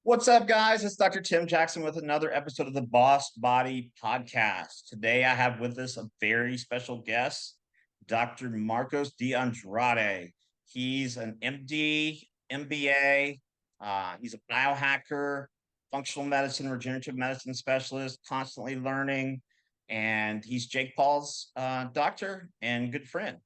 What's up, guys? It's Dr. Tim Jackson with another episode of the Boss Body Podcast. Today, I have with us a very special guest, Dr. Marcos D. Andrade. He's an MD, MBA. He's a biohacker, functional medicine, regenerative medicine specialist, constantly learning. And he's Jake Paul's doctor and good friend.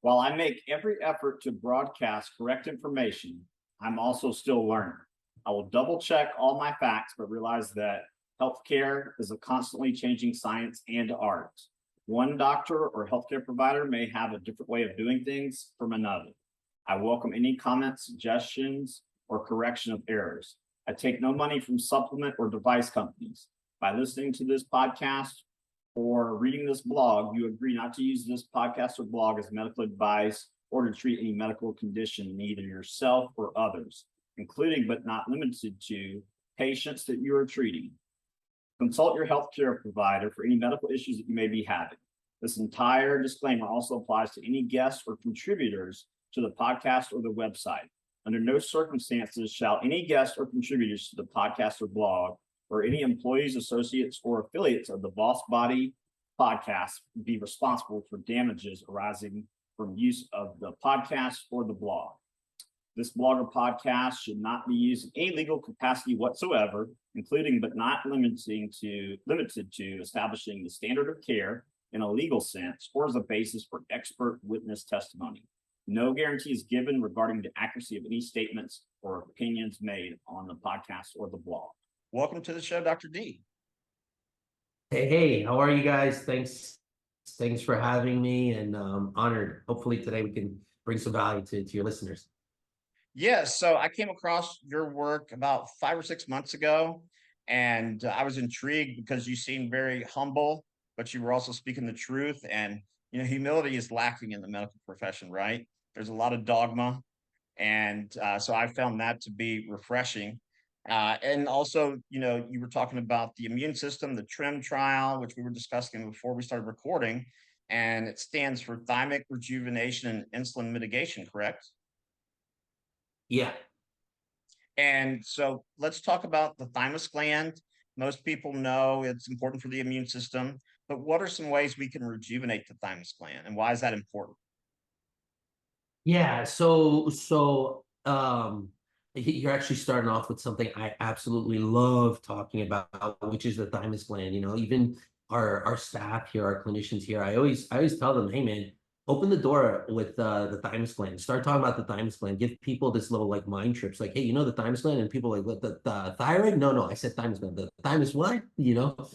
While I make every effort to broadcast correct information, I'm also still learning. I will double check all my facts, but realize that healthcare is a constantly changing science and art. One doctor or healthcare provider may have a different way of doing things from another. I welcome any comments, suggestions, or correction of errors. I take no money from supplement or device companies. By listening to this podcast or reading this blog, you agree not to use this podcast or blog as medical advice or to treat any medical condition in either yourself or others, including but not limited to patients that you are treating. Consult your healthcare provider for any medical issues that you may be having. This entire disclaimer also applies to any guests or contributors to the podcast or the website. Under no circumstances shall any guests or contributors to the podcast or blog or any employees, associates, or affiliates of the Boss Body podcast be responsible for damages arising from use of the podcast or the blog. This blog or podcast should not be used in any legal capacity whatsoever, including but not limited to establishing the standard of care in a legal sense or as a basis for expert witness testimony. No guarantee is given regarding the accuracy of any statements or opinions made on the podcast or the blog. Welcome to the show, Dr. D. Hey, how are you guys? Thanks for having me, and honored. Hopefully today we can bring some value to your listeners. Yes, so I came across your work about 5 or 6 months ago, and I was intrigued because you seemed very humble, but you were also speaking the truth. And humility is lacking in the medical profession, right? There's a lot of dogma, and so I found that to be refreshing. And also, you were talking about the immune system, the TRIM trial, which we were discussing before we started recording, and it stands for thymic rejuvenation and insulin mitigation, correct? Yeah. And so let's talk about the thymus gland. Most people know it's important for the immune system, but what are some ways we can rejuvenate the thymus gland, and why is that important? Yeah, so you're actually starting off with something I absolutely love talking about, which is the thymus gland. Even our staff here, our clinicians here, I always tell them, hey man, open the door with the thymus gland. Start talking about the thymus gland. Give people this little like mind trips, like, hey, the thymus gland, and people like, what, the thyroid? No, I said thymus gland. The thymus what? Right.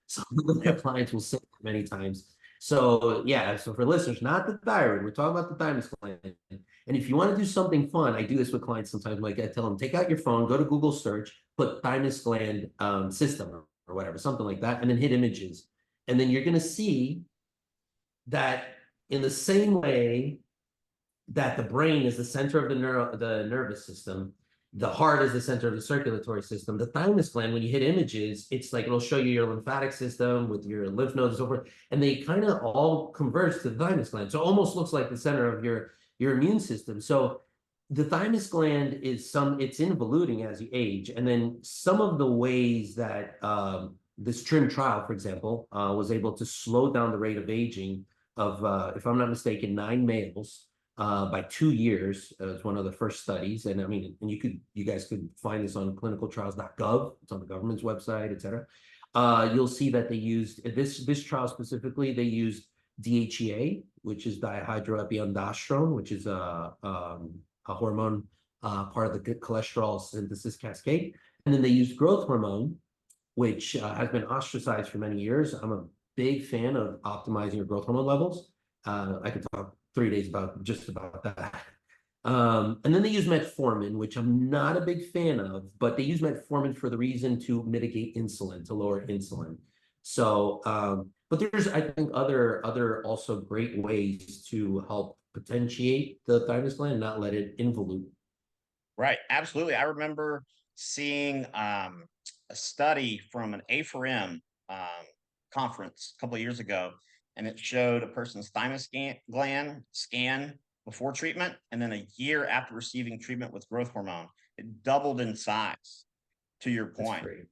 So my clients will say that many times. So yeah, so for listeners, not the thyroid, we're talking about the thymus gland. And if you want to do something fun, I do this with clients sometimes. Like I tell them, take out your phone, go to Google search, put thymus gland system or whatever, something like that, and then hit images. And then you're going to see that in the same way that the brain is the center of the nervous system, the heart is the center of the circulatory system. The thymus gland, when you hit images, it's like it'll show you your lymphatic system with your lymph nodes and so forth, and they kind of all converge to the thymus gland. So it almost looks like the center of your immune system. So the thymus gland it's involuting as you age, and then some of the ways that this TRIM trial, for example, was able to slow down the rate of aging of, if I'm not mistaken, 9 males by 2 years. It's one of the first studies, and I mean, and you guys could find this on clinicaltrials.gov. It's on the government's website, etc. You'll see that they used this trial specifically. They used DHEA, which is dihydroepiandrosterone, which is a hormone part of the cholesterol synthesis cascade, and then they used growth hormone, which has been ostracized for many years. I'm a big fan of optimizing your growth hormone levels. I could talk 3 days about that. And then they use metformin, which I'm not a big fan of, but they use metformin for the reason to mitigate insulin, to lower insulin. So, but there's, I think, other also great ways to help potentiate the thymus gland, not let it involute. Right, absolutely. I remember seeing a study from an A4M conference a couple of years ago, and it showed a person's thymus gland scan before treatment, and then a year after receiving treatment with growth hormone, it doubled in size. to your That's point. great.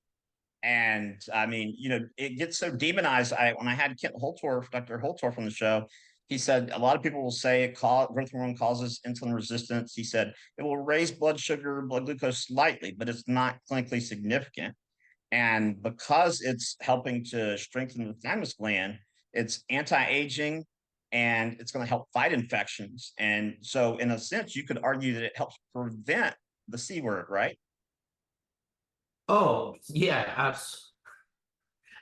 And I mean, it gets so demonized. When I had Kent Holtorf, Dr. Holtorf on the show, he said a lot of people will say growth hormone causes insulin resistance. He said it will raise blood sugar, blood glucose slightly, but it's not clinically significant. And because it's helping to strengthen the thymus gland, it's anti-aging and it's going to help fight infections. And so, in a sense, you could argue that it helps prevent the C word, right? Oh, yeah,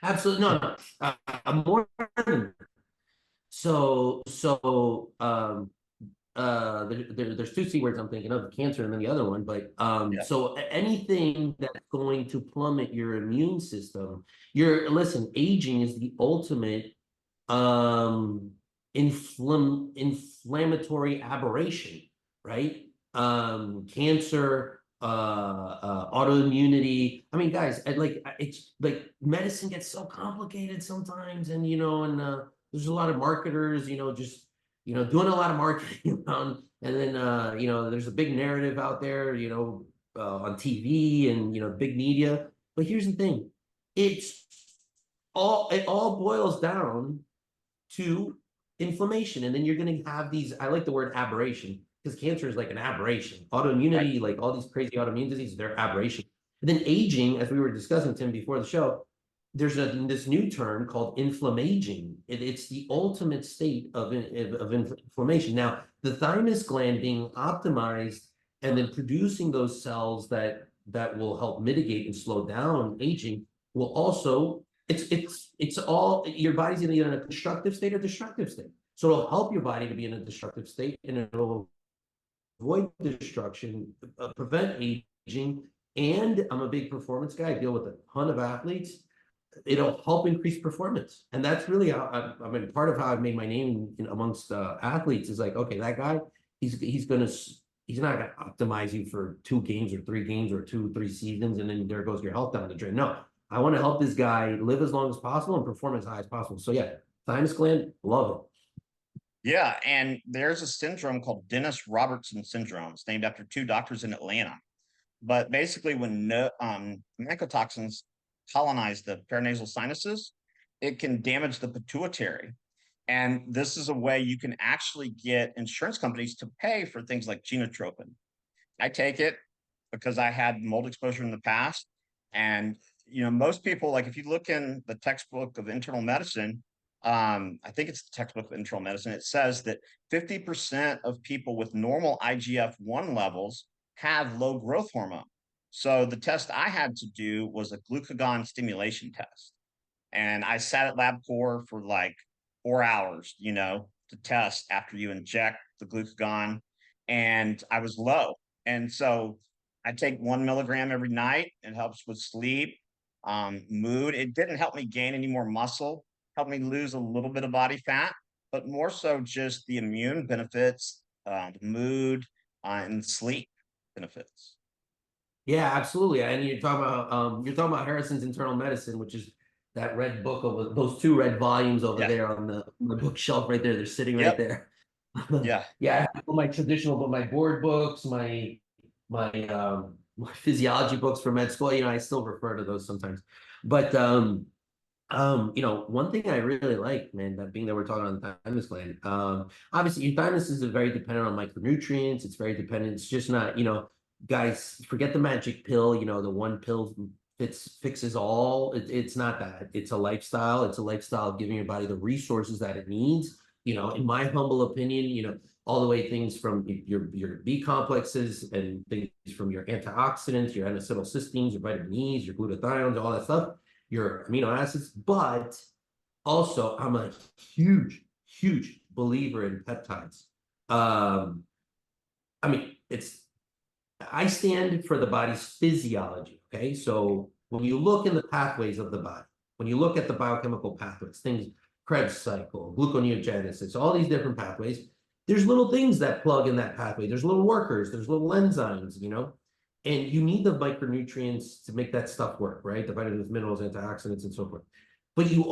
absolutely. No, no. More than there's two C words I'm thinking of, cancer and then the other one, but Yeah. so anything that's going to plummet your immune system, listen, aging is the ultimate um inflammatory aberration, right? Cancer, autoimmunity. I mean, guys, it's like medicine gets so complicated sometimes, and there's a lot of marketers, just doing a lot of marketing around, and then there's a big narrative out there, on TV and big media. But here's the thing, it's it all boils down to inflammation. And then you're going to have these, I like the word aberration because cancer is like an aberration. Right. Autoimmunity, like all these crazy autoimmune diseases, they're aberration. And then aging, as we were discussing, Tim, before the show, there's this new term called inflammaging. It's the ultimate state of inflammation. Now, the thymus gland being optimized and then producing those cells that will help mitigate and slow down aging will also it's all your body's either in a constructive state or destructive state. So it'll help your body to be in a destructive state, and it'll avoid destruction, prevent aging. And I'm a big performance guy. I deal with a ton of athletes. It'll help increase performance, and that's really how I mean, part of how I've made my name amongst athletes is like, okay, that guy, he's not going to optimize you for 2 games or 3 games or 2-3 seasons, and then there goes your health down the drain. No, I want to help this guy live as long as possible and perform as high as possible. So yeah, thymus gland, love it. Yeah, and there's a syndrome called Dennis Robertson syndrome. It's named after 2 doctors in Atlanta. But basically, when mycotoxins colonize the paranasal sinuses, it can damage the pituitary. And this is a way you can actually get insurance companies to pay for things like genotropin. I take it because I had mold exposure in the past. And, most people, like if you look in the textbook of internal medicine, I think it's the textbook of internal medicine, it says that 50% of people with normal IGF-1 levels have low growth hormone. So the test I had to do was a glucagon stimulation test. And I sat at LabCorp for like 4 hours, to test after you inject the glucagon. And I was low. And so I take 1 milligram every night. It helps with sleep, mood. It didn't help me gain any more muscle, helped me lose a little bit of body fat, but more so just the immune benefits, the mood, and sleep benefits. Yeah, absolutely. And you're talking about Harrison's Internal Medicine, which is that red book of those 2 red volumes over Yeah. there on the bookshelf right there. They're sitting right Yep. there. Yeah. Yeah, I have all my traditional, but my board books, my physiology books for med school, I still refer to those sometimes. But one thing I really like, man, that being that we're talking on the thymus gland, obviously your thymus is very dependent on micronutrients. It's very dependent. It's just not, guys, forget the magic pill, the one pill fixes all. It's not that. It's a lifestyle. It's a lifestyle of giving your body the resources that it needs. In my humble opinion, all the way things from your B complexes and things from your antioxidants, your N-acetylcysteines, your vitamin E's, your glutathiones, all that stuff, your amino acids. But also, I'm a huge, huge believer in peptides. I mean, I stand for the body's physiology. Okay. So when you look in the pathways of the body, when you look at the biochemical pathways, things, Krebs cycle, gluconeogenesis, all these different pathways, there's little things that plug in that pathway. There's little workers, there's little enzymes, and you need the micronutrients to make that stuff work, right? The vitamins, minerals, antioxidants, and so forth. But you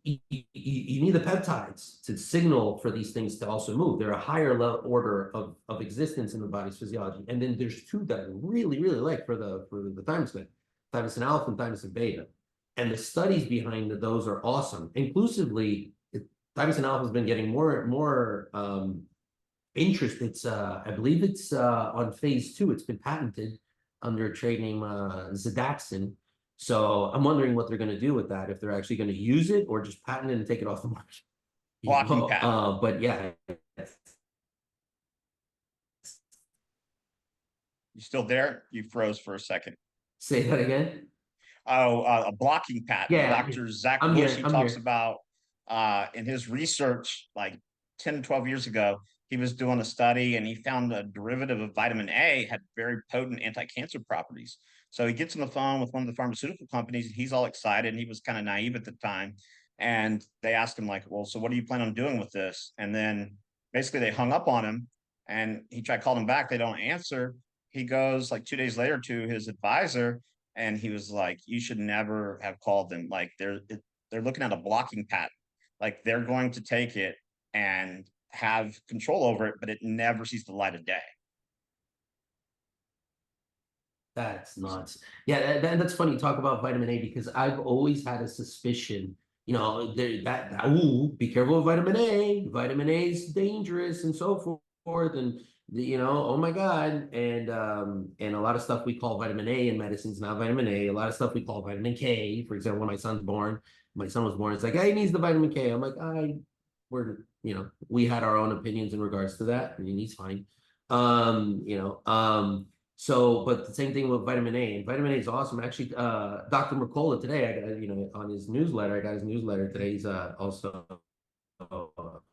need the peptides to signal for these things to also move. They're a higher level order of existence in the body's physiology. And then there's 2 that I really, really like for the thymus gland. thymosin alpha and thymosin beta. And the studies behind those are awesome. Inclusively, thymosin alpha has been getting more interest. It's I believe it's on phase 2. It's been patented under a trade name Zadaxin. So I'm wondering what they're going to do with that, if they're actually going to use it or just patent it and take it off the market. Blocking patent. But yeah. You still there? You froze for a second. Say that again. Oh, a blocking patent. Yeah, Dr. Zach I'm Bush, here. he I'm talks here. about in his research like 10 to 12 years ago, he was doing a study and he found a derivative of vitamin A had very potent anti-cancer properties. So he gets on the phone with one of the pharmaceutical companies and he's all excited and he was kind of naive at the time. And they asked him like, well, so what do you plan on doing with this? And then basically they hung up on him and he tried calling them back. They don't answer. He goes like 2 days later to his advisor and he was like, you should never have called them. Like they're looking at a blocking patent. Like they're going to take it and have control over it, but it never sees the light of day. That's nuts. Yeah, that's funny you talk about vitamin A because I've always had a suspicion, ooh, be careful with vitamin A. Vitamin A is dangerous and so forth. And oh my God. And a lot of stuff we call vitamin A in medicine is not vitamin A. A lot of stuff we call vitamin K. For example, when my son was born, it's like, hey, he needs the vitamin K. I'm like, we had our own opinions in regards to that. I mean, he's fine. So, but the same thing with vitamin A. And vitamin A is awesome. Actually, Dr. Mercola today, I got, on his newsletter, I got his newsletter today. He's also a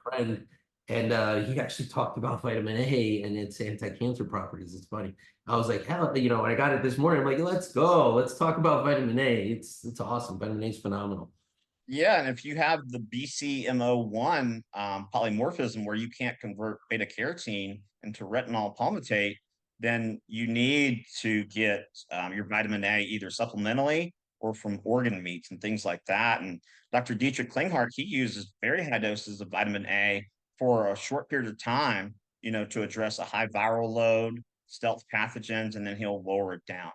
friend. And he actually talked about vitamin A and its anti-cancer properties. It's funny. I was like, hell, when I got it this morning, I'm like, let's go. Let's talk about vitamin A. It's awesome. Vitamin A is phenomenal. Yeah, and if you have the BCMO1 polymorphism where you can't convert beta carotene into retinol palmitate, then you need to get your vitamin A either supplementally or from organ meats and things like that. And Dr. Dietrich Klinghardt, he uses very high doses of vitamin A for a short period of time, to address a high viral load, stealth pathogens, and then he'll lower it down.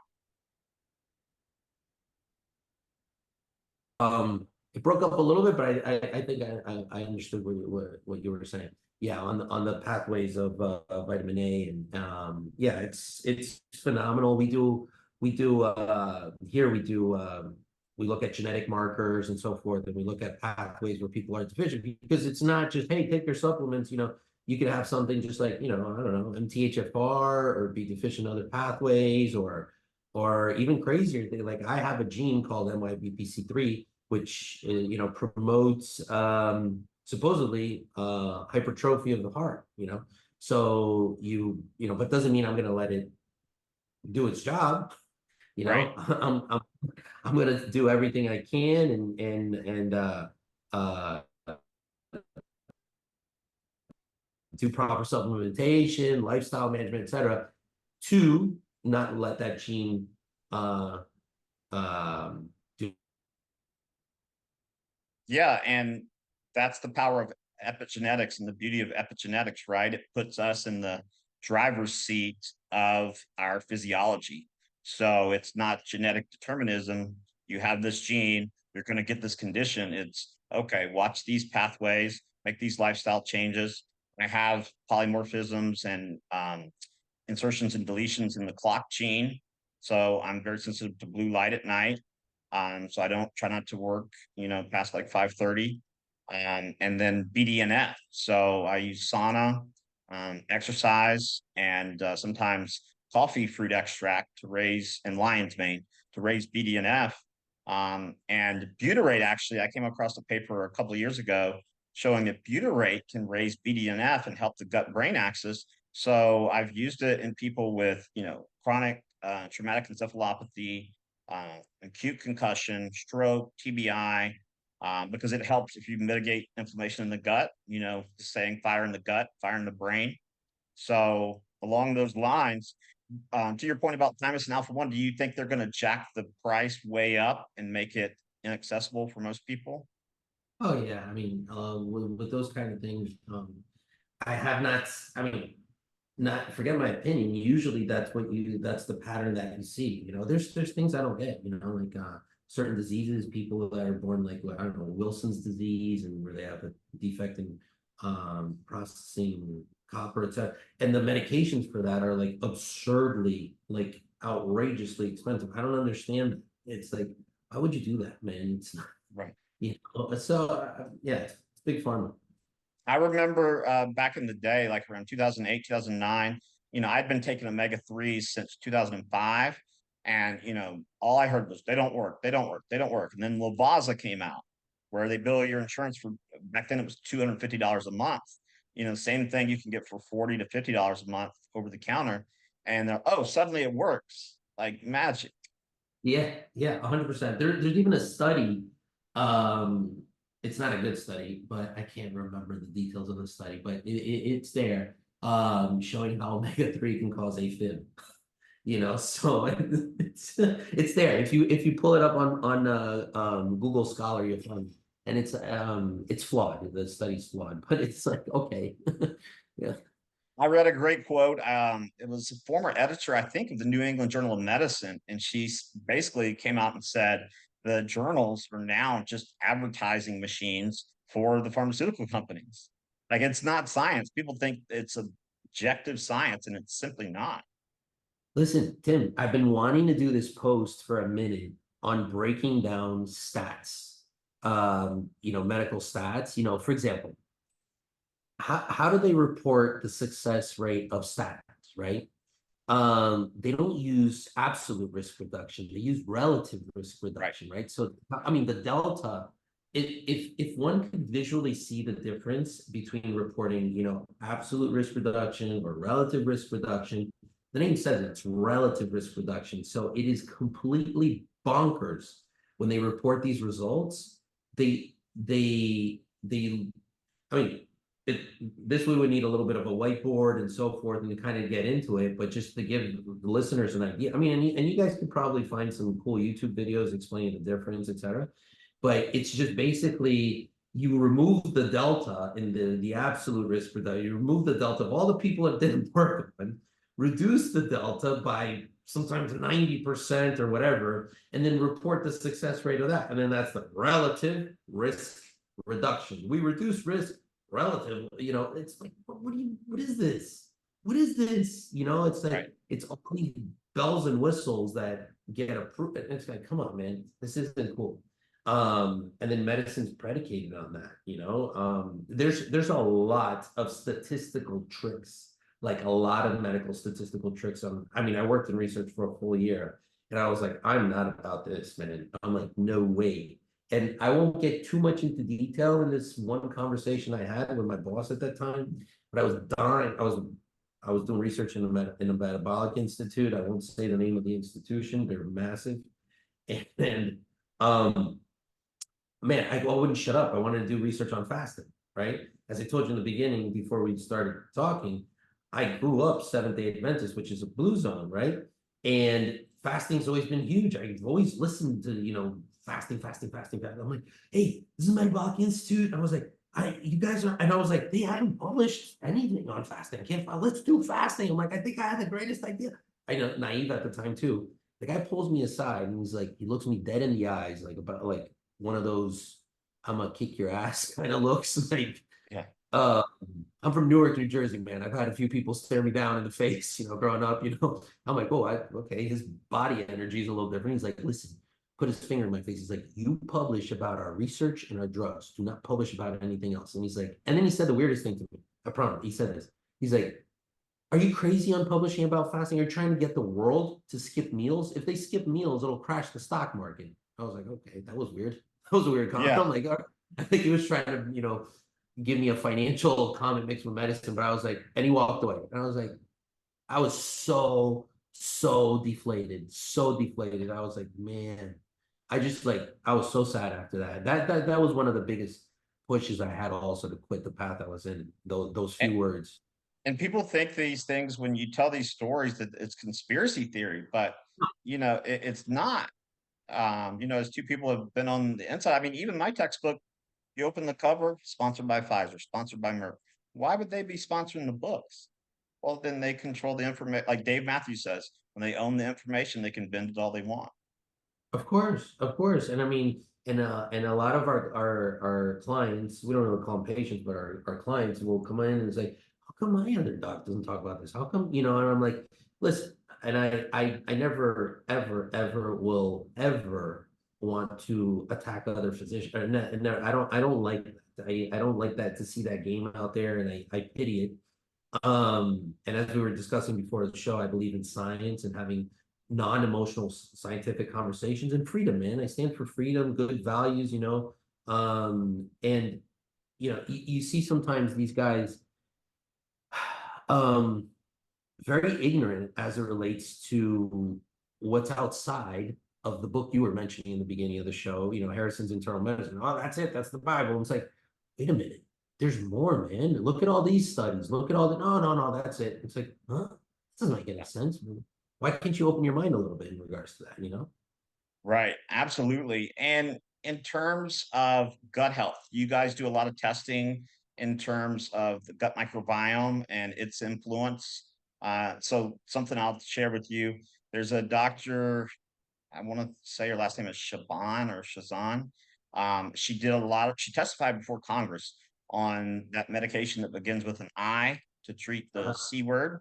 It broke up a little bit, but I think I understood what you were saying. Yeah, on the pathways of vitamin A, and yeah, it's phenomenal. Here we look at genetic markers and so forth, and we look at pathways where people are deficient because it's not just, hey, take your supplements. You could have something just like, I don't know, MTHFR or be deficient in other pathways or even crazier thing. Like I have a gene called MYBPC3, which promotes supposedly hypertrophy of the heart. So but doesn't mean I'm going to let it do its job. Right. I'm going to do everything I can and do proper supplementation, lifestyle management, etc., to not let that gene do. Yeah, and that's the power of epigenetics and the beauty of epigenetics, right? It puts us in the driver's seat of our physiology. So it's not genetic determinism. You have this gene, you're going to get this condition. It's okay, watch these pathways, make these lifestyle changes. I have polymorphisms and insertions and deletions in the clock gene. So I'm very sensitive to blue light at night. So I don't try not to work, past like 5:30. And then BDNF. So I use sauna, exercise, and sometimes coffee fruit extract to raise, and lion's mane to raise BDNF. And butyrate, actually, I came across a paper a couple of years ago showing that butyrate can raise BDNF and help the gut-brain axis. So I've used it in people with, chronic traumatic encephalopathy, acute concussion, stroke, TBI, because it helps if you mitigate inflammation in the gut, the saying fire in the gut, fire in the brain. So along those lines, to your point about thymosin alpha 1, do you think they're going to jack the price way up and make it inaccessible for most people? Oh yeah, I mean, with those kind of things, I have not. I mean, not forget my opinion. Usually that's the pattern that you see. There's things I don't get, like certain diseases, people that are born like, I don't know, Wilson's disease, and where they have a defect in processing copper, etc. And the medications for that are like absurdly, like outrageously expensive. I don't understand that. It's like, why would you do that, man? It's not, Right. yeah, it's big pharma. I remember back in the day, like around 2008, 2009, I'd been taking omega-3s since 2005. And, all I heard was they don't work, they don't work, they don't work. And then Lovaza came out where they bill your insurance for, back then it was $250 a month. Same thing you can get for $40 to $50 a month over the counter. And oh, suddenly it works like magic. Yeah, yeah, 100%. There's even a study. Um, it's not a good study, but I can't remember the details of the study, but it's there, showing how omega-3 can cause AFib. So it's there. If you pull it up on Google Scholar, you'll find, and it's flawed. The study's flawed, but it's like, okay. Yeah. I read a great quote. It was a former editor, I think, of the New England Journal of Medicine, and she basically came out and said the journals are now just advertising machines for the pharmaceutical companies. Like, it's not science. People think it's objective science, and it's simply not. Listen, Tim, I've been wanting to do this post for a minute on breaking down stats, medical stats. For example, how do they report the success rate of statins, right? They don't use absolute risk reduction. They use relative risk reduction, right? So, I mean, the delta, if one could visually see the difference between reporting, absolute risk reduction or relative risk reduction, the name says it's relative risk reduction. So it is completely bonkers when they report these results. I mean, this we would need a little bit of a whiteboard and so forth, and to kind of get into it, but just to give the listeners an idea. I mean, and you guys could probably find some cool YouTube videos explaining the difference, etc. But it's just basically you remove the delta in the absolute risk reduction. You remove the delta of all the people that didn't work on, reduce the delta by sometimes 90% or whatever, and then report the success rate of that. And then that's the relative risk reduction. We reduce risk relative, it's like, what is this? What is this? It's like, Right. it's all these bells and whistles that get approved. It's like, come on, man, this isn't cool. And then medicine's predicated on that. There's a lot of statistical tricks, like a lot of medical statistical tricks. I mean, I worked in research for a full year, and I was like, I'm not about this, man. I'm like, no way. And I won't get too much into detail in this one conversation I had with my boss at that time, but I was dying. I was doing research in a metabolic institute. I won't say the name of the institution. They're massive. And man, I wouldn't shut up. I wanted to do research on fasting, right? As I told you in the beginning, before we started talking, I grew up Seventh-day Adventist, which is a blue zone, right? And fasting's always been huge. I've always listened to, fasting. I'm like, hey, this is Metabolic Institute. I was like, you guys are, and I was like, they haven't published anything on fasting. I can't find, let's do fasting. I'm like, I think I had the greatest idea. I know, naive at the time too. The guy pulls me aside and he's like, he looks me dead in the eyes, like about like one of those, I'm gonna kick your ass kind of looks. Like, Yeah. I'm from Newark, New Jersey, man. I've had a few people stare me down in the face, growing up, I'm like, oh, okay, his body energy is a little different. He's like, listen, put his finger in my face. He's like, you publish about our research and our drugs. Do not publish about anything else. And he's like, and then he said the weirdest thing to me. I promise. He said this. He's like, are you crazy on publishing about fasting? You're trying to get the world to skip meals. If they skip meals, it'll crash the stock market. I was like, okay, that was weird. That was a weird comment. Yeah. I'm like, I think he was trying to, give me a financial comment mixed with medicine, but I was like, and he walked away. And I was like, I was so deflated, so deflated. I was like, man, I was so sad after that. That was one of the biggest pushes I had also to quit the path I was in. Those few words. And people think these things when you tell these stories that it's conspiracy theory, but it's not. As two people have been on the inside. I mean, even my textbook, you open the cover, sponsored by Pfizer, sponsored by Merck. Why would they be sponsoring the books? Well, then they control the information. Like Dave Matthews says, when they own the information, they can bend it all they want. Of course, and I mean, and a lot of our clients, we don't really call them patients, but our clients will come in and say, "How come my other doc doesn't talk about this? How come?" You know, and I'm like, "Listen," and I never ever will ever want to attack other physicians. And I don't like that. I don't like that to see that game out there, and I pity it. And as we were discussing before the show, I believe in science and having non-emotional scientific conversations and freedom, man. I stand for freedom, good values, you know. And you know, you see sometimes these guys um very ignorant as it relates to what's outside of the book you were mentioning in the beginning of the show, you know, Harrison's Internal Medicine. Oh, that's it, that's the Bible. And it's like, wait a minute, there's more, man. Look at all these studies. Look at all the no, that's it. It's like, huh? This doesn't make any sense. Why can't you open your mind a little bit in regards to that, you know? Right. Absolutely. And in terms of gut health, you guys do a lot of testing in terms of the gut microbiome and its influence. So something I'll share with you. There's a doctor, I want to say her last name is Shaban or Shazan. She testified before Congress on that medication that begins with an I to treat the C word.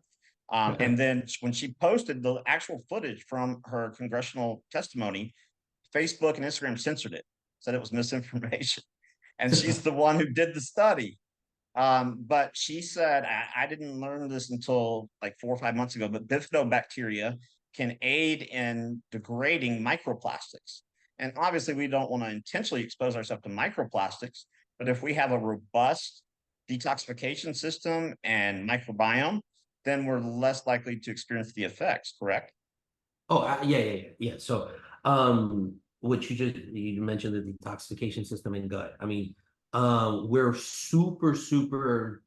And then when she posted the actual footage from her congressional testimony, Facebook and Instagram censored it, said it was misinformation. And she's the one who did the study. But she said, I didn't learn this until like 4 or 5 months ago, but bifidobacteria can aid in degrading microplastics. And obviously, we don't want to intentionally expose ourselves to microplastics, but if we have a robust detoxification system and microbiome, then we're less likely to experience the effects, correct? Oh, yeah. So, what you mentioned the detoxification system in gut. I mean, we're super.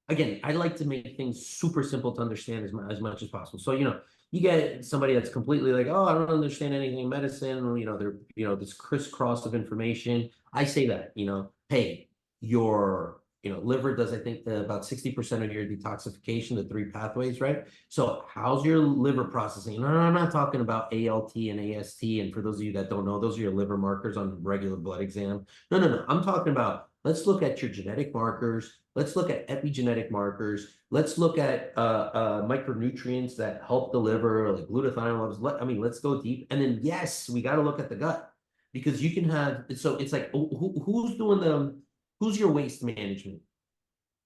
Again, I like to make things super simple to understand as much as possible. So, you know, you get somebody that's completely like, oh, I don't understand anything in medicine. You know, they're this crisscross of information. I say that, you know, hey, your liver does, I think, about 60% of your detoxification, the three pathways, right? So how's your liver processing? No, I'm not talking about ALT and AST. And for those of you that don't know, those are your liver markers on regular blood exam. No. I'm talking about, let's look at your genetic markers. Let's look at epigenetic markers. Let's look at micronutrients that help the liver, like glutathione levels. I mean, let's go deep. And then, yes, we got to look at the gut, because you can have, so it's like, who's doing who's your waste management?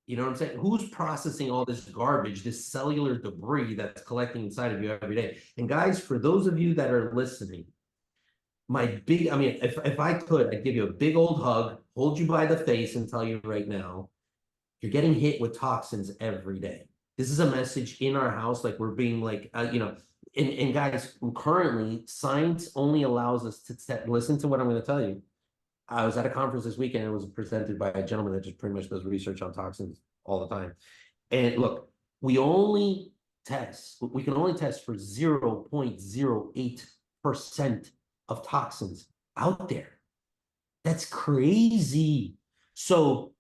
You know what I'm saying? Who's processing all this garbage, this cellular debris that's collecting inside of you every day? And guys, for those of you that are listening, I mean, if I could, I'd give you a big old hug, hold you by the face, and tell you right now, you're getting hit with toxins every day. This is a message in our house, like we're being like, and guys, currently, science only allows us to listen to what I'm going to tell you. I was at a conference this weekend, and it was presented by a gentleman that just pretty much does research on toxins all the time. And look, we can only test for 0.08% of toxins out there. That's crazy. So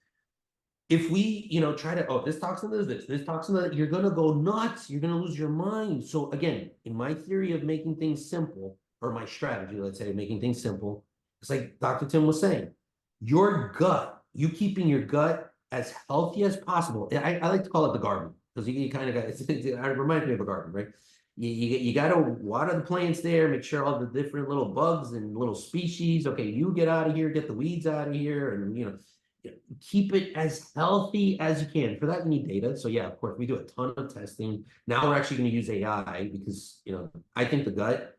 if we, try to, oh, this toxin does this toxin does that, you're gonna go nuts. You're gonna lose your mind. So again, in my theory of making things simple, or my strategy, let's say, making things simple, it's like Dr. Tim was saying, your gut, you keeping your gut as healthy as possible. I like to call it the garden, because you kind of got, it reminds me of a garden, right? You got to water the plants there, make sure all the different little bugs and little species, okay, you get out of here, get the weeds out of here, and keep it as healthy as you can. For that, you need data. So yeah, of course, we do a ton of testing. Now we're actually going to use AI, because I think the gut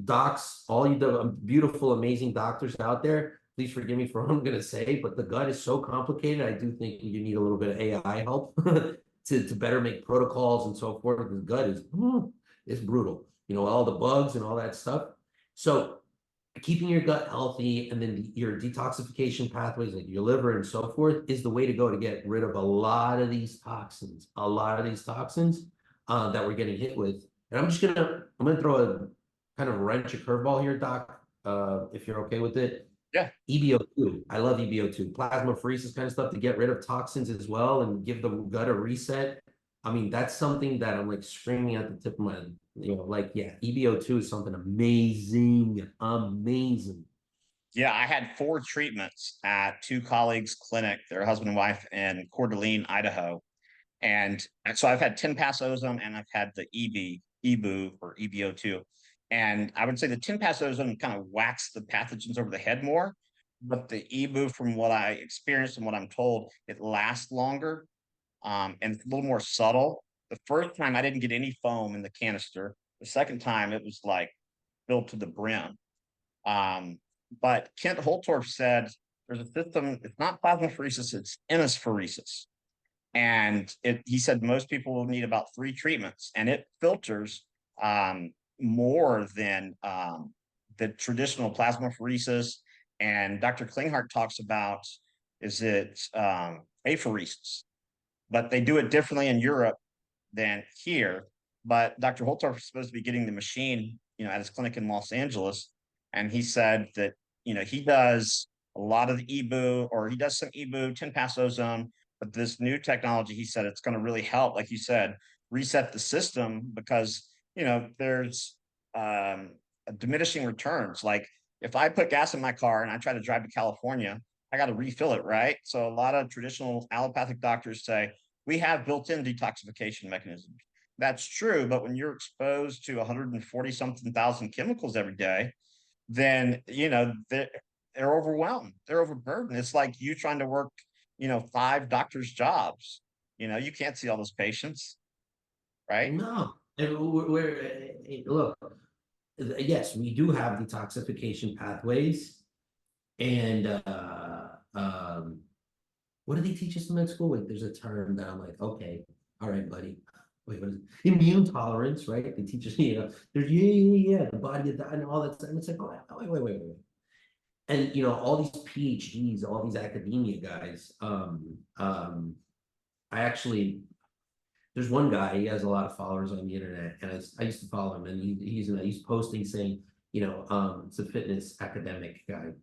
docs, all you beautiful, amazing doctors out there, please forgive me for what I'm going to say, but the gut is so complicated. I do think you need a little bit of AI help to better make protocols and so forth. The gut is brutal. All the bugs and all that stuff. So keeping your gut healthy, and then your detoxification pathways, like your liver and so forth, is the way to go to get rid of a lot of these toxins, that we're getting hit with. And I'm gonna throw a kind of wrench, a curveball here, Doc, if you're okay with it. Yeah. EBO2. I love EBO2. Plasmapheresis kind of stuff to get rid of toxins as well and give the gut a reset. I mean, that's something that I'm like screaming at the tip of my, like, yeah, EBO2 is something amazing, amazing. Yeah, I had 4 treatments at 2 colleagues' clinic, their husband and wife in Coeur d'Alene, Idaho. And so I've had 10 pass ozone and I've had the EBU or EBO2. And I would say the 10 pass ozone kind of whacks the pathogens over the head more. But the EBU, from what I experienced and what I'm told, it lasts longer, and it's a little more subtle. The first time I didn't get any foam in the canister. The second time it was like filled to the brim. Um, but Kent Holtorf said there's a system, it's not plasmapheresis, it's innisphoresis. And he said most people will need about 3 treatments, and it filters more than the traditional plasmapheresis. And Dr. Klinghardt talks about is it apheresis, but they do it differently in Europe than here. But Dr. Holtorf is supposed to be getting the machine, at his clinic in Los Angeles, and he said that he does a lot of the EBU, or he does some EBU, 10 pass ozone, but this new technology, he said it's going to really help, like you said, reset the system because there's diminishing returns. Like if I put gas in my car and I try to drive to California, I got to refill it, right? So a lot of traditional allopathic doctors say we have built-in detoxification mechanisms. That's true, but when you're exposed to 140 something thousand chemicals every day, then they're overwhelmed, they're overburdened. It's like you trying to work 5 doctors' jobs. You can't see all those patients, right? No, and look, yes, we do have detoxification pathways, and what do they teach us in med school? Wait, there's a term that I'm like, okay, all right, buddy. Wait, what is it? Immune tolerance, right? They teach us, there's the body and all that stuff. And it's like, oh, wait. And all these PhDs, all these academia guys, I actually, there's one guy, he has a lot of followers on the internet, and I used to follow him, and he's posting saying, it's a fitness academic guy. And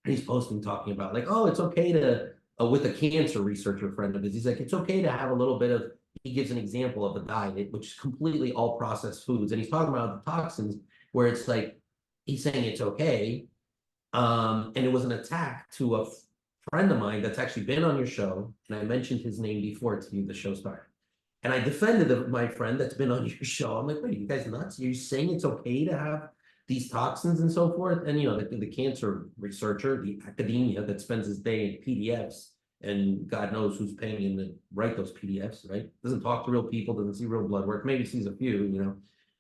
he's posting talking about like, oh, it's okay to, with a cancer researcher friend of his, he's like, it's okay to have a little bit of, he gives an example of a diet, which is completely all processed foods. And he's talking about the toxins, where it's like, he's saying it's okay. And it was an attack to a friend of mine that's actually been on your show. And I mentioned his name before to you, the show started. And I defended my friend that's been on your show. I'm like, wait, are you guys nuts? You're saying it's okay to have these toxins and so forth? And the cancer researcher, the academia that spends his day in PDFs, and God knows who's paying him to write those PDFs, right? Doesn't talk to real people, doesn't see real blood work, maybe sees a few,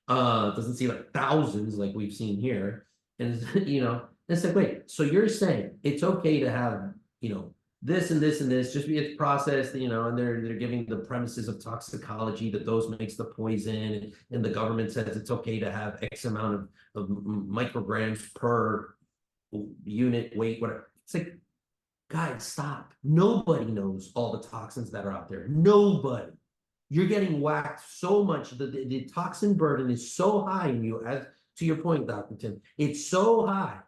doesn't see like thousands like we've seen here. And it's like, wait, so you're saying it's okay to have, this and this and this, just be it's processed, and they're giving the premises of toxicology that those makes the poison, and the government says it's okay to have X amount of micrograms per unit weight, whatever. It's like, guys, stop. Nobody knows all the toxins that are out there. Nobody. You're getting whacked so much. The toxin burden is so high in you, as to your point, Dr. Tim. It's so high.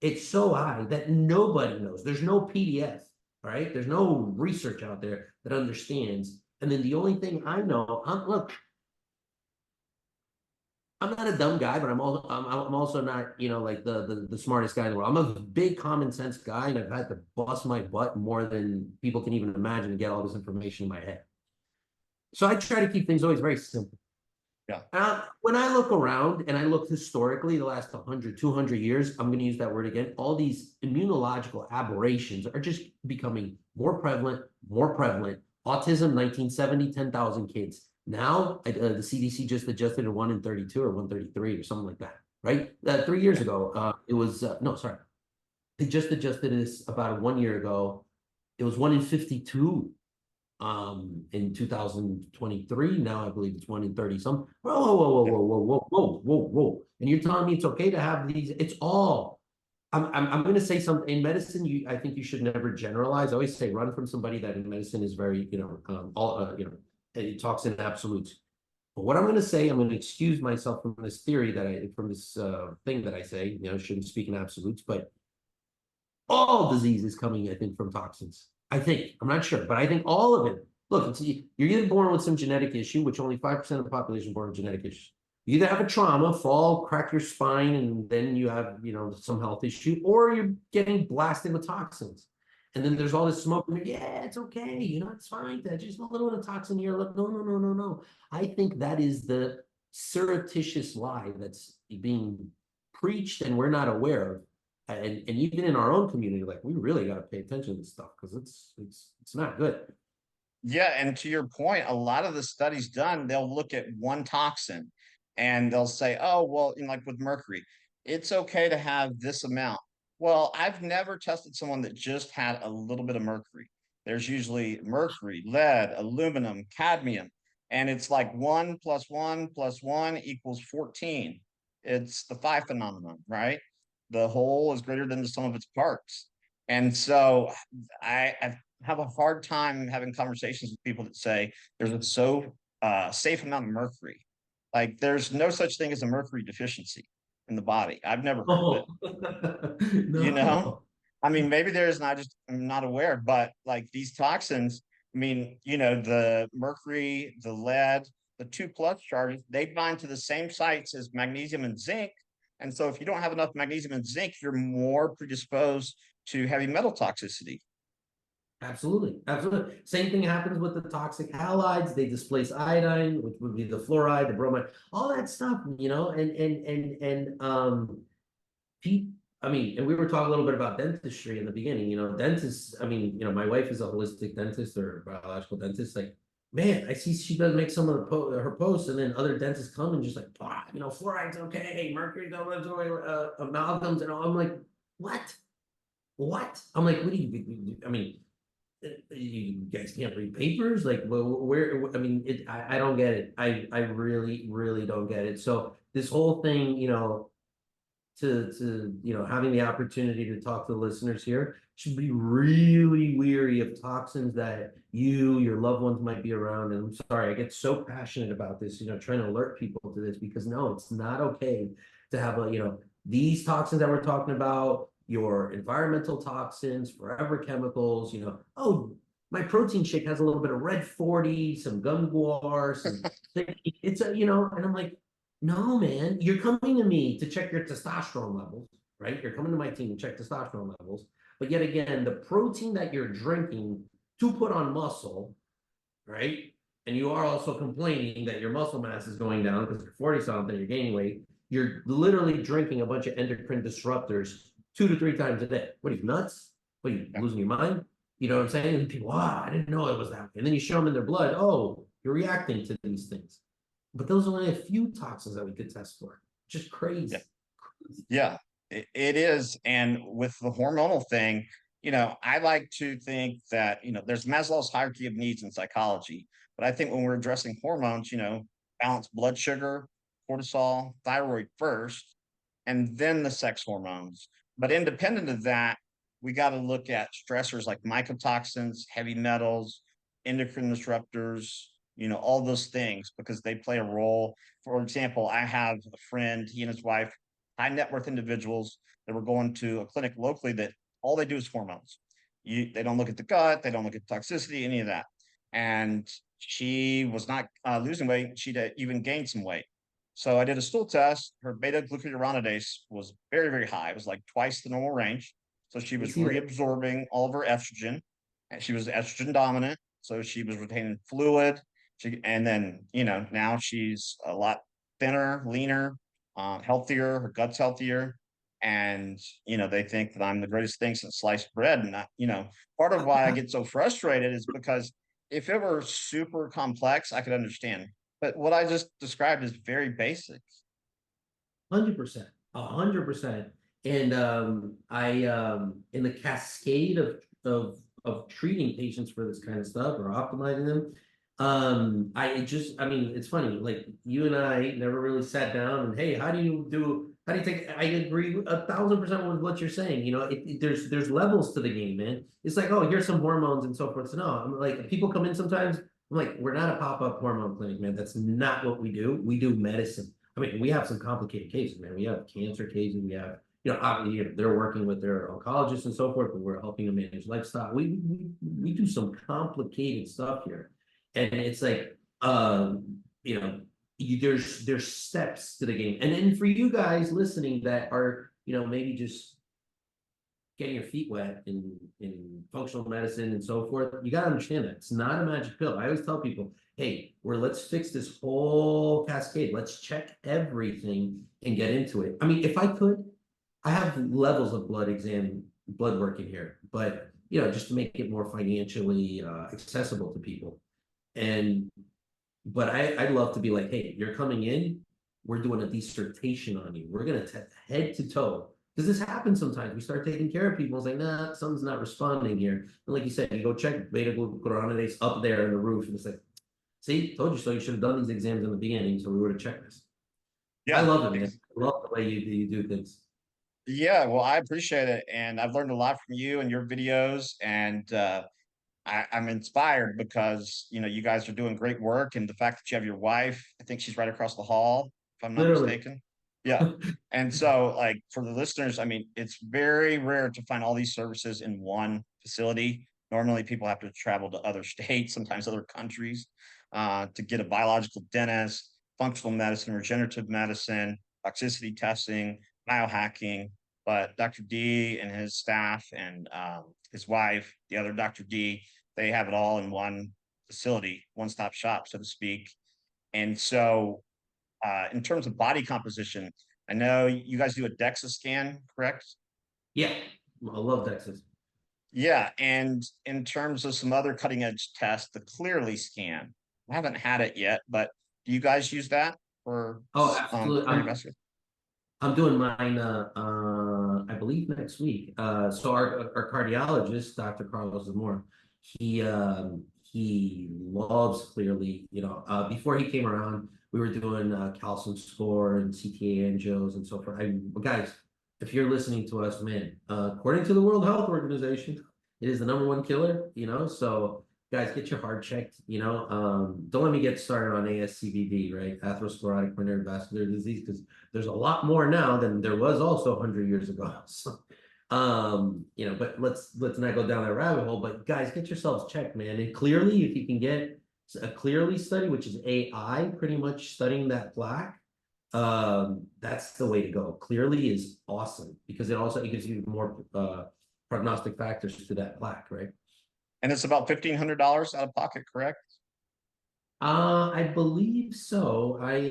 It's so high that nobody knows. There's no PDF. All right, there's no research out there that understands. And then the only thing I know, look, I'm not a dumb guy, but I'm also not, like the smartest guy in the world. I'm a big common sense guy, and I've had to bust my butt more than people can even imagine to get all this information in my head. So I try to keep things always very simple. Yeah. When I look around and I look historically, the last 100, 200 years, I'm going to use that word again, all these immunological aberrations are just becoming more prevalent, more prevalent. Autism, 1970, 10,000 kids. Now, the CDC just adjusted to 1 in 32 or 133 or something like that, right? 3 years ago, it was, no, sorry. They just adjusted this about 1 year ago. It was 1 in 52 in 2023. Now I believe it's 1 in 30 some. Whoa. And you're telling me it's okay to have these? It's all. I'm going to say something in medicine. I think you should never generalize. I always say run from somebody that in medicine is very, it talks in absolutes. But what I'm going to say, I'm going to excuse myself from this theory from this thing that I say, shouldn't speak in absolutes, but all disease is coming, I think, from toxins. I think, I'm not sure, but I think all of it, look, you're either born with some genetic issue, which only 5% of the population are born with genetic issues. You either have a trauma, fall, crack your spine, and then you have, some health issue, or you're getting blasted with toxins. And then there's all this smoke. Yeah, it's okay. It's fine. Just a little bit of toxin here. Look, no, no, no, no, no. I think that is the surreptitious lie that's being preached and we're not aware of. And even in our own community, like we really got to pay attention to this stuff because it's not good. Yeah, and to your point, a lot of the studies done, they'll look at one toxin and they'll say, oh, well, like with mercury, it's okay to have this amount. Well, I've never tested someone that just had a little bit of mercury. There's usually mercury, lead, aluminum, cadmium, and it's like 1 + 1 + 1 = 14. It's the phi phenomenon, right? The whole is greater than the sum of its parts. And so I have a hard time having conversations with people that say there's a safe amount of mercury. Like there's no such thing as a mercury deficiency in the body. I've never heard of it. Oh, You know, no. I mean, maybe there is, and I'm not aware. But like these toxins, I mean, the mercury, the lead, the 2+ charges, they bind to the same sites as magnesium and zinc. And so if you don't have enough magnesium and zinc, you're more predisposed to heavy metal toxicity. Absolutely, absolutely. Same thing happens with the toxic halides. They displace iodine, which would be the fluoride, the bromide, all that stuff, Pete, I mean, and we were talking a little bit about dentistry in the beginning, dentists, I mean, my wife is a holistic dentist or a biological dentist. Like, man, I see she does make some of her posts, and then other dentists come and just like, fluoride's okay, mercury, amalgams, and all. I'm like, what? What? I'm like, what do you, I mean, you guys can't read papers? Like, where, I mean, I don't get it. I really, really don't get it. So this whole thing, to having the opportunity to talk to the listeners here, should be really weary of toxins that your loved ones might be around. And I'm sorry, I get so passionate about this, trying to alert people to this, because no, it's not okay to have these toxins that we're talking about, your environmental toxins, forever chemicals, oh, my protein shake has a little bit of red 40, some gum guar, some it's and I'm like, no, man, you're coming to me to check your testosterone levels, right? You're coming to my team to check testosterone levels. But yet again, the protein that you're drinking to put on muscle, right? And you are also complaining that your muscle mass is going down because you're 40 something, you're gaining weight. You're literally drinking a bunch of endocrine disruptors 2 to 3 times a day. What are you, nuts? What are you, losing your mind? You know what I'm saying? And people, wow, I didn't know it was that way. And then you show them in their blood, oh, you're reacting to these things. But those are only a few toxins that we could test for. Just crazy. Yeah, it is. And with the hormonal thing, I like to think that, there's Maslow's hierarchy of needs in psychology. But I think when we're addressing hormones, balance blood sugar, cortisol, thyroid first, and then the sex hormones. But independent of that, we got to look at stressors like mycotoxins, heavy metals, endocrine disruptors, all those things, because they play a role. For example, I have a friend, he and his wife, high net worth individuals, that were going to a clinic locally that all they do is hormones. They don't look at the gut, they don't look at toxicity, any of that. And she was not losing weight. She'd even gained some weight. So I did a stool test. Her beta glucuronidase was very, very high. It was like twice the normal range. So she was reabsorbing all of her estrogen, and she was estrogen dominant. So she was retaining fluid. And then, now she's a lot thinner, leaner, healthier. Her gut's healthier. And, they think that I'm the greatest thing since sliced bread. And, part of why I get so frustrated is because if it were super complex, I could understand. But what I just described is very basic. 100%, 100%. And I in the cascade of treating patients for this kind of stuff or optimizing them, I mean, it's funny, like you and I never really sat down and, hey, how do you take, I agree 1,000% with what you're saying. There's levels to the game, man. It's like, oh, here's some hormones and so forth. So no, I'm like, people come in sometimes, I'm like, we're not a pop-up hormone clinic, man. That's not what we do. We do medicine. I mean, we have some complicated cases, man. We have cancer cases. We have, obviously, they're working with their oncologists and so forth, but we're helping them manage lifestyle. We do some complicated stuff here. And it's like, you know, there's steps to the game. And then for you guys listening that are, maybe just getting your feet wet in functional medicine and so forth, you got to understand that it's not a magic pill. I always tell people, hey, let's fix this whole cascade. Let's check everything and get into it. I mean, if I could, I have levels of blood work in here, but just to make it more financially accessible to people. But I'd love to be like, hey, you're coming in, we're doing a dissertation on you. We're gonna head to toe. Because this happens sometimes. We start taking care of people. It's like, nah, something's not responding here. And like you said, you go check beta glucuronidase up there in the roof, and it's like, see, told you so. You should have done these exams in the beginning, so we would have checked this. I Yeah. love it, man. I love the way you do things. Yeah, well, I appreciate it, and I've learned a lot from you and your videos, and I'm inspired because you guys are doing great work, and the fact that you have your wife, I think she's right across the hall, if I'm not Literally. mistaken. Yeah, and so like for the listeners, I mean, it's very rare to find all these services in one facility. Normally, people have to travel to other states, sometimes other countries, to get a biological dentist, functional medicine, regenerative medicine, toxicity testing, biohacking. But Dr. D and his staff and his wife, the other Dr. D, they have it all in one facility, one-stop shop, so to speak. And so, in terms of body composition, I know you guys do a DEXA scan, correct? Yeah, I love Texas. Yeah, and in terms of some other cutting edge tests, the Clearly scan. I haven't had it yet, but do you guys use that for Oh, absolutely. cardiovascular? I'm doing mine, I believe next week. So our cardiologist, Dr. Carlos Zamora, he loves Clearly. Before he came around, we were doing calcium score and CTA angios and so forth. Guys, if you're listening to us, man, according to the World Health Organization, it is the #1 killer. So guys, get your heart checked. Don't let me get started on ASCVD, right? Atherosclerotic coronary vascular disease, because there's a lot more now than there was also 100 years ago. So, but let's not go down that rabbit hole. But guys, get yourselves checked, man. And Clearly, if you can get a Clearly study, which is AI, pretty much studying that plaque, that's the way to go. Clearly is awesome because it gives you more prognostic factors to that plaque, right? And it's about $1,500 out of pocket, correct? I believe so. I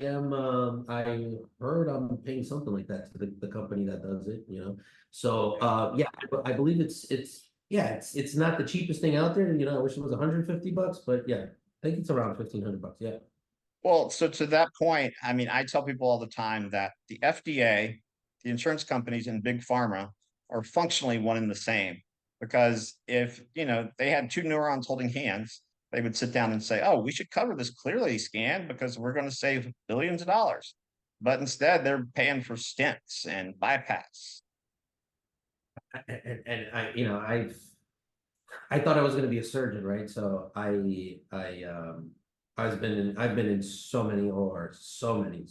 heard I'm paying something like that to the company that does it. So yeah, I believe it's not the cheapest thing out there. I wish it was $150, but yeah, I think it's around $1,500. Yeah. Well, so to that point, I mean, I tell people all the time that the FDA, the insurance companies, and big pharma are functionally one and the same. Because if they had two neurons holding hands, they would sit down and say, "Oh, we should cover this Clearly scan because we're going to save billions of dollars." But instead, they're paying for stents and bypass. And I thought I was going to be a surgeon, right? So I've been in so many ORs, so many.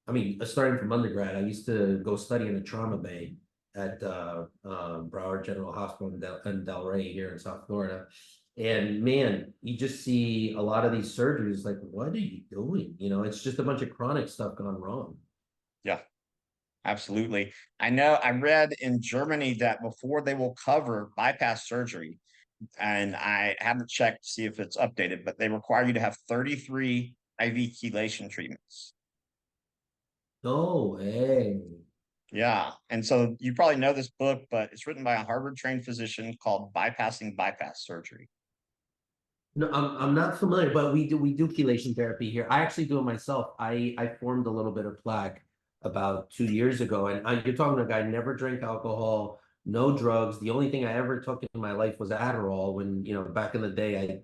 I mean, starting from undergrad, I used to go study in a trauma bay at Broward General Hospital in Del Rey here in South Florida. And man, you just see a lot of these surgeries like, what are you doing? It's just a bunch of chronic stuff gone wrong. Yeah, absolutely. I know I read in Germany that before they will cover bypass surgery, and I haven't checked to see if it's updated, but they require you to have 33 IV chelation treatments. No way. Yeah. And so you probably know this book, but it's written by a Harvard trained physician called Bypassing Bypass Surgery. No, I'm not familiar, but we do chelation therapy here. I actually do it myself. I formed a little bit of plaque about 2 years ago, and you're talking to a guy never drank alcohol, no drugs. The only thing I ever took in my life was Adderall. When back in the day,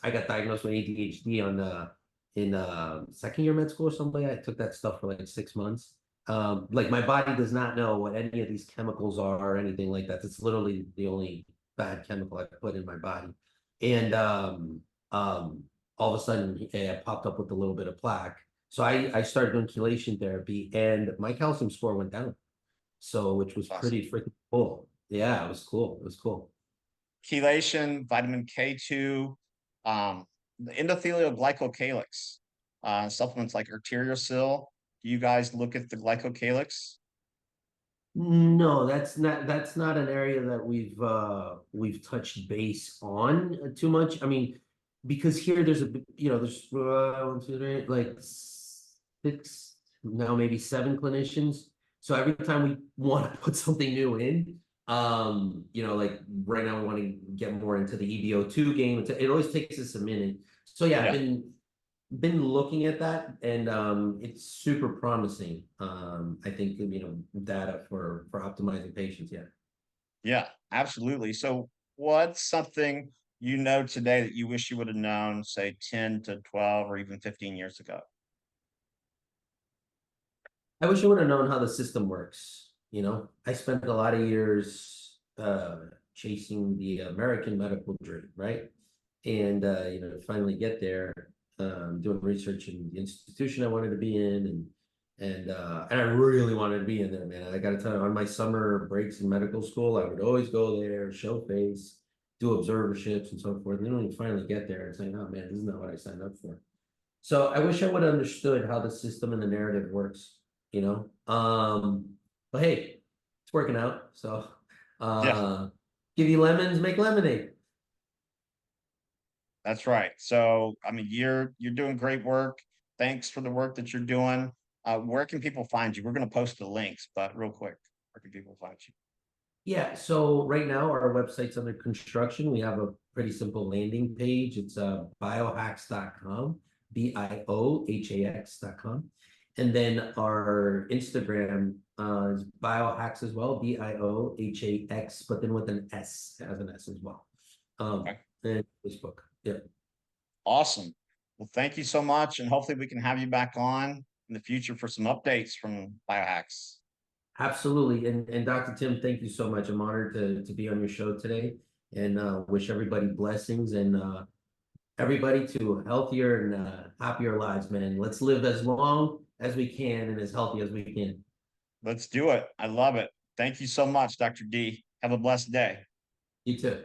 I got diagnosed with ADHD in second year med school or something. I took that stuff for like 6 months. Like my body does not know what any of these chemicals are or anything like that. It's literally the only bad chemical I put in my body. And all of a sudden, it popped up with a little bit of plaque. So I started doing chelation therapy, and my calcium score went down. So, which was Awesome. pretty freaking cool. Yeah, it was cool. It was cool. Chelation, vitamin K2, The endothelial glycocalyx, supplements like arteriosil. Do you guys look at the glycocalyx? No, that's not an area that we've touched base on too much. I mean, because here there's there's 1, 2, 3, like 6, now maybe 7 clinicians. So every time we want to put something new in, like right now we want to get more into the EBO2 game. It always takes us a minute. So yeah, I've Yeah. been looking at that, and it's super promising. I think data for optimizing patients. Yeah. Yeah, absolutely. So what's something you know today that you wish you would have known, say 10 to 12 or even 15 years ago? I wish I would have known how the system works. I spent a lot of years chasing the American medical dream, right? And to finally get there, doing research in the institution I wanted to be in, and I really wanted to be in there, man. I got to tell you, on my summer breaks in medical school, I would always go there, show face, do observerships and so forth. And then when you finally get there and say, "Oh man, this is not what I signed up for." So I wish I would have understood how the system and the narrative works, you know. But hey, it's working out. So Yeah, give you lemons, make lemonade. that's right. So, I mean, you're doing great work. Thanks for the work that you're doing. Where can people find you? We're going to post the links, but real quick, where can people find you? Yeah, so right now our website's under construction. We have a pretty simple landing page. It's biohacks.com, biohax.com. And then our Instagram is biohacks as well, biohax, but then with an S, as an S as well. Okay. And Facebook. Yeah. Awesome. Well, thank you so much. And hopefully we can have you back on in the future for some updates from Biohacks. Absolutely. And Dr. Tim, thank you so much. I'm honored to be on your show today, and wish everybody blessings, and everybody to healthier and happier lives, man. Let's live as long as we can and as healthy as we can. Let's do it. I love it. Thank you so much, Dr. D. Have a blessed day. You too.